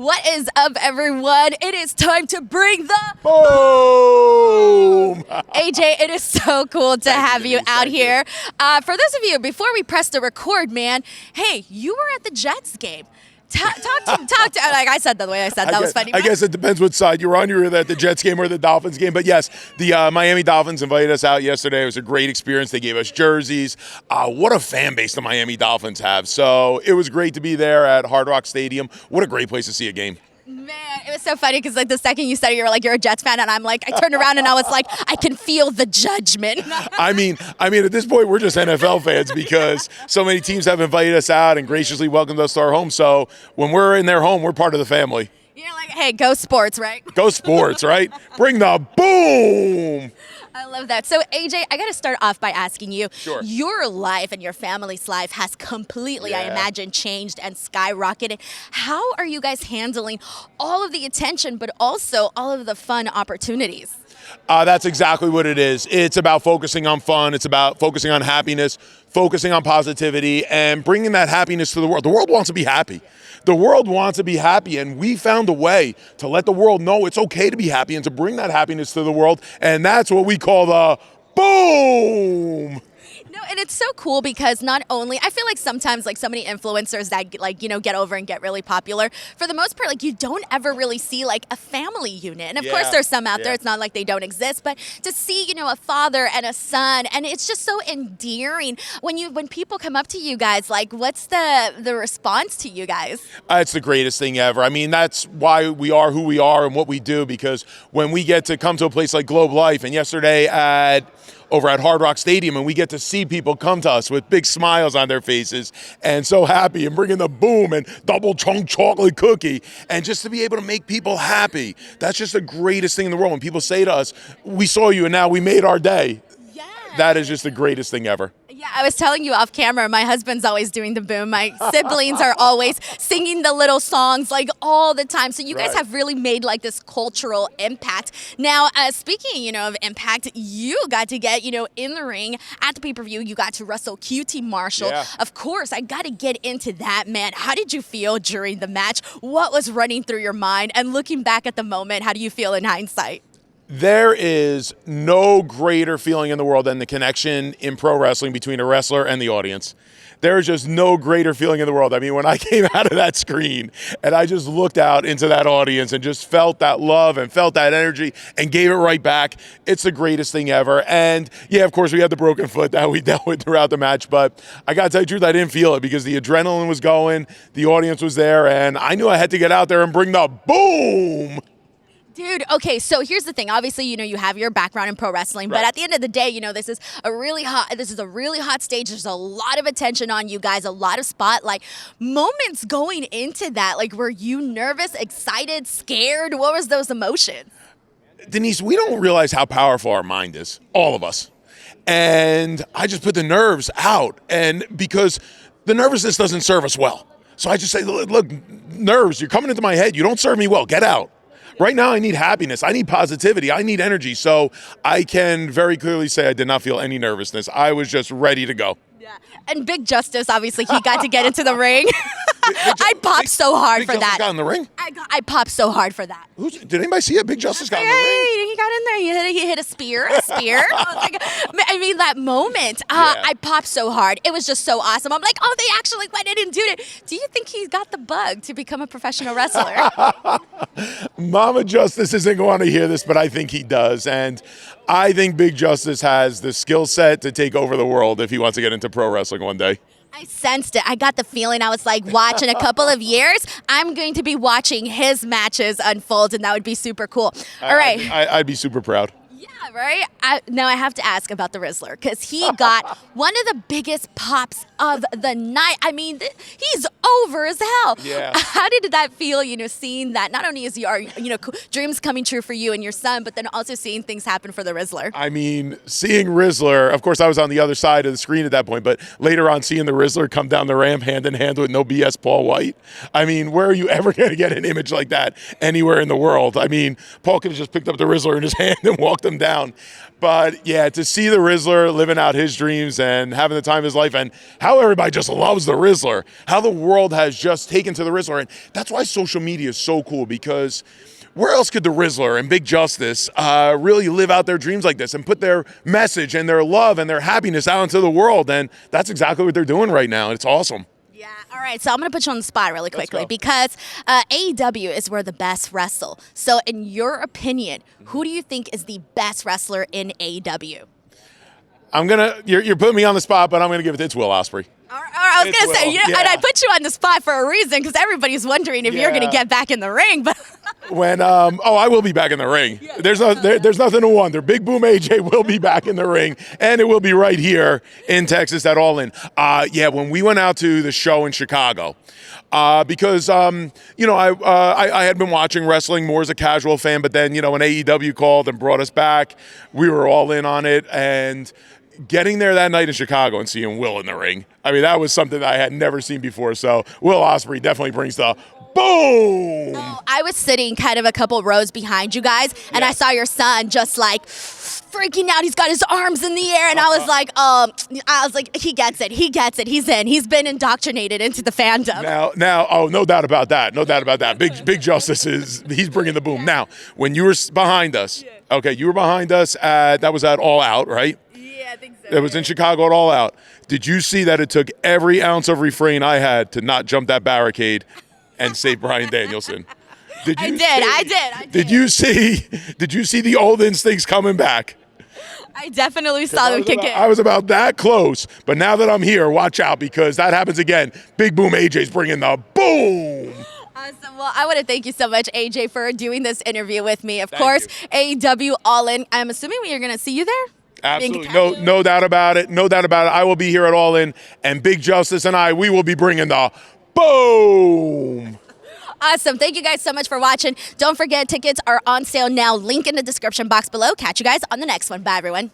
What is up, everyone? It is time to bring the boom! AJ, it is so cool to have you out here. For those of you, before we press the record, man, hey, you were at the Jets game. Talk to, like I said, the way I said that was funny. I guess it depends what side you're on. You were either at the Jets game or the Dolphins game. But yes, the Miami Dolphins invited us out yesterday. It was a great experience. They gave us jerseys. What a fan base the Miami Dolphins have. So it was great to be there at Hard Rock Stadium. What a great place to see a game. Man, it was so funny because like the second you said it, you were like, you're a Jets fan, and I'm like, I turned around and I was like, I can feel the judgment. I mean, at this point, we're just NFL fans because so many teams have invited us out and graciously welcomed us to our home. So when we're in their home, we're part of the family. You're like, hey, go sports, right? Go sports, right? Bring the boom. I love that. So, AJ, I got to start off by asking you, Sure. Your life and your family's life has completely, I imagine, changed and skyrocketed. How are you guys handling all of the attention, but also all of the fun opportunities? That's exactly what it is. It's about focusing on fun. It's about focusing on happiness, focusing on positivity, and bringing that happiness to the world. The world wants to be happy. The world wants to be happy, and we found a way to let the world know it's okay to be happy and to bring that happiness to the world, and that's what we call the boom. No, and it's so cool because not only, I feel like sometimes like so many influencers that like, you know, get over and get really popular, for the most part, like you don't ever really see like a family unit. And of course there's some out there, it's not like they don't exist, but to see, you know, a father and a son, and it's just so endearing when people come up to you guys, like what's the response to you guys? It's the greatest thing ever. I mean, that's why we are who we are and what we do, because when we get to come to a place like Globe Life, and yesterday over at Hard Rock Stadium, and we get to see people come to us with big smiles on their faces and so happy and bringing the boom and double chunk chocolate cookie, and just to be able to make people happy. That's just the greatest thing in the world. When people say to us, we saw you and now we made our day. Yeah. That is just the greatest thing ever. Yeah, I was telling you off camera, my husband's always doing the boom. My siblings are always singing the little songs like all the time. So you guys have really made like this cultural impact. Now, speaking, you know, of impact, you got to get, you know, in the ring at the pay-per-view. You got to wrestle QT Marshall. Yeah. Of course, I got to get into that, man. How did you feel during the match? What was running through your mind? And looking back at the moment, how do you feel in hindsight? There is no greater feeling in the world than the connection in pro wrestling between a wrestler and the audience. There is just no greater feeling in the world. I mean, when I came out of that screen and I just looked out into that audience and just felt that love and felt that energy and gave it right back, it's the greatest thing ever. And yeah, of course, we had the broken foot that we dealt with throughout the match, but I got to tell you the truth, I didn't feel it because the adrenaline was going, the audience was there, and I knew I had to get out there and bring the boom. Dude, okay, so here's the thing. Obviously, you know, you have your background in pro wrestling, but at the end of the day, you know, this is a really hot stage. There's a lot of attention on you guys, a lot of spotlight. Moments going into that, like, were you nervous, excited, scared? What was those emotions? Denise, we don't realize how powerful our mind is, all of us. And I just put the nerves out, and because the nervousness doesn't serve us well. So I just say, look, nerves, you're coming into my head. You don't serve me well. Get out. Right now, I need happiness. I need positivity. I need energy. So I can very clearly say I did not feel any nervousness. I was just ready to go. Yeah. And Big Justice, obviously, he got to get into the ring. I popped so hard for that. Big Justice got in the ring? I popped so hard for that. Did anybody see it? Big Justice got in the ring? He got in there. He hit a spear. I mean, that moment, I popped so hard. It was just so awesome. I'm like, oh, they actually went in and did it. Do you think he got the bug to become a professional wrestler? Mama Justice isn't going to hear this, but I think he does. And I think Big Justice has the skill set to take over the world if he wants to get into pro wrestling one day. I sensed it. I got the feeling. I was like, watch in a couple of years, I'm going to be watching his matches unfold, and that would be super cool. All right. I'd be super proud. Yeah, right? Now I have to ask about the Rizzler, because he got one of the biggest pops of the night. I mean, he's over as hell. Yeah. How did that feel, you know, seeing that not only is your, you know, dreams coming true for you and your son, but then also seeing things happen for the Rizzler? I mean, seeing Rizzler, of course, I was on the other side of the screen at that point, but later on seeing the Rizzler come down the ramp hand in hand with no BS Paul Wight. I mean, where are you ever going to get an image like that anywhere in the world? I mean, Paul could have just picked up the Rizzler in his hand and walked him down. down. But yeah, to see the Rizzler living out his dreams and having the time of his life, and how everybody just loves the Rizzler, how the world has just taken to the Rizzler. And that's why social media is so cool, because where else could the Rizzler and Big Justice really live out their dreams like this and put their message and their love and their happiness out into the world? And that's exactly what they're doing right now. It's awesome. Yeah. All right. So I'm going to put you on the spot really quickly because AEW is where the best wrestle. So in your opinion, who do you think is the best wrestler in AEW? You're putting me on the spot, but I'm going to give it to Will Ospreay. I was going to say, and I put you on the spot for a reason because everybody's wondering if you're going to get back in the ring. But I will be back in the ring. Yeah, there's nothing to wonder. Big Boom AJ will be back in the ring, and it will be right here in Texas at All In. When we went out to the show in Chicago, because I had been watching wrestling more as a casual fan, but then when AEW called and brought us back, we were all in on it. And getting there that night in Chicago and seeing Will in the ring, I mean, that was something that I had never seen before. So Will Ospreay definitely brings the boom. Oh, I was sitting kind of a couple rows behind you guys, and I saw your son just like freaking out. He's got his arms in the air, and I was like, he gets it. He's in. He's been indoctrinated into the fandom. Now, no doubt about that. No doubt about that. Big Justice he's bringing the boom. Now, when you were behind us, you were behind us that was at All Out, right? I think so. It was in Chicago at All Out. Did you see that it took every ounce of refrain I had to not jump that barricade and save Bryan Danielson? I did. Did you see the old instincts coming back? I definitely saw them kick in. I was about that close, but now that I'm here, watch out because that happens again. Big Boom AJ's bringing the boom. Awesome. Well, I want to thank you so much, AJ, for doing this interview with me. Of course, AEW All In. I'm assuming we are going to see you there? Absolutely. No doubt about it. No doubt about it. I will be here at All In, and Big Justice and we will be bringing the boom. Awesome. Thank you guys so much for watching. Don't forget, tickets are on sale now. Link in the description box below. Catch you guys on the next one. Bye, everyone.